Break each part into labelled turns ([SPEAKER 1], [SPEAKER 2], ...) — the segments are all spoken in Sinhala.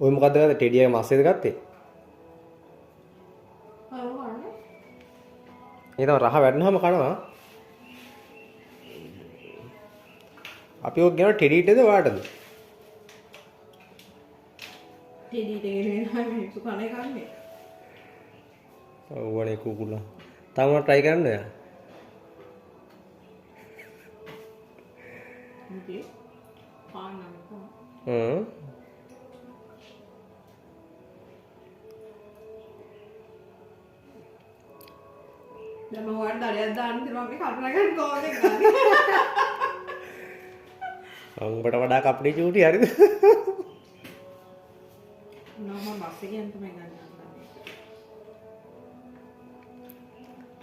[SPEAKER 1] ඔය මොකද්ද ගත්තේ? ටෙඩියගේ මාස්සේද ගත්තේ? ඒ තමයි රහ වැටෙනවම කනවා. අපි ඔක් ගෙනව ටෙඩිටද ඔයාටද?
[SPEAKER 2] ටෙඩිට ගෙනනවා මිනිස්සු කන්නේ කන්නේ.
[SPEAKER 1] ඔව්වනේ කුකුලා. තාම try කරන්න යා.
[SPEAKER 2] ඉතින් පාන්නම කොහොමද? දැන් මම වඩ දරියක් දාන්න තියෙනවා අපි කල්පනා කරන්නේ කොහොමද ගන්නේ?
[SPEAKER 1] උඹට වඩා කප්ඩේ චූටි හරිද?
[SPEAKER 2] නම බස් එකෙන් තමයි ගන්න.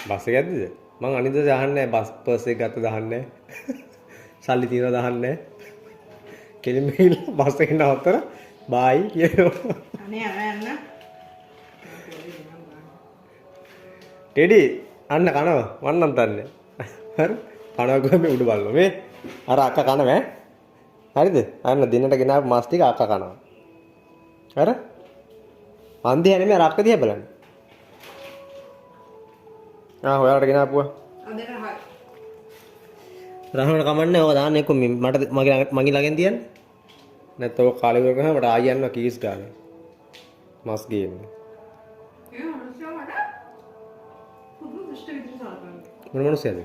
[SPEAKER 1] බස් එක යද්දිද? මං අනිද්ද දාන්නේ බස් පර්ස් එක ගත්ත දාන්නේ. සල්ලි තියනවා දාන්නේ. කෙලින්ම ගිහලා බස් එකේ නවත්තලා බායි කියනවා.
[SPEAKER 2] අනේ යන්න.
[SPEAKER 1] ටෙඩි අන්න කනවා වන්නම් තන්නේ. හරි? කනවා ගොම උඩ බලනවා මේ. අර අක්කා කනවා ඈ. හරිද? අන්න දිනට ගෙනාව මාස් ටික අක්කා කනවා. අර අන්දිය නෙමෙයි අර අක්කා දිහා බලන්න. ඔයාලට ගෙනාපුවා.
[SPEAKER 2] අදට හරි.
[SPEAKER 1] රහමන කමන්නේ ඔය දාන්න එක්ක මට මගේ ළඟෙන් තියන්න. නැත්නම් ඔය කාලේ ඉවර කරාම මට ආයි යනවා කීස් ගන්න. මස් ගේන්න.
[SPEAKER 2] ඒ මොනසෝ මට පුදු දුෂ්ට විදිහට සලකන්නේ.
[SPEAKER 1] මොන මොනසයද?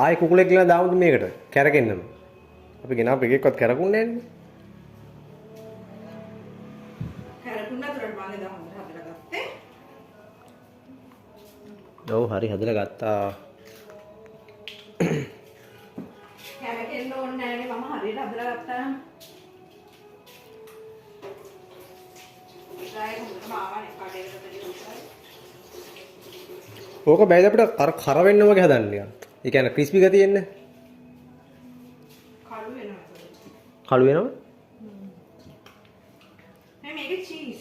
[SPEAKER 1] ආයි කුකුලෙක් කියලා දාමුද මේකට? කැරකෙන්නම. අපි ගෙනාව එකෙක්වත් කැරකුන්නේ නැන්නේ. ඔව් හරි හදලා ගත්තා.
[SPEAKER 2] කැරකෙන්න ඕනේ නැහැ නේ මම හරියට හදලා ගත්තා.
[SPEAKER 1] ඕක බෑද අපිට කර වෙන්න වගේ හදන්න නිකන්. ඒ කියන්නේ ක්‍රිස්පි ගතිය එන්න.
[SPEAKER 2] කළු වෙනවා.
[SPEAKER 1] කළු වෙනව?
[SPEAKER 2] මේක චීස්.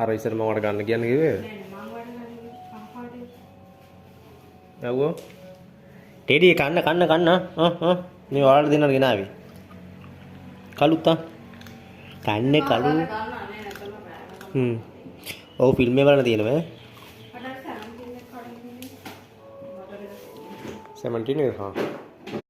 [SPEAKER 1] අර ඉස්සර මම වඩ ගන්න කියන්නේ කිව්වේ.
[SPEAKER 2] නෑ මම වඩ කම්පාටේ.
[SPEAKER 1] යව්වෝ. ටෙඩි කන්න මේ ඔයාලට දෙන්නට ගෙනාවේ. කළුත් කන්නේ කළු. ඔව් ෆිල්ම් එක බලන්න තියෙනවා ඈ. 17 එක හා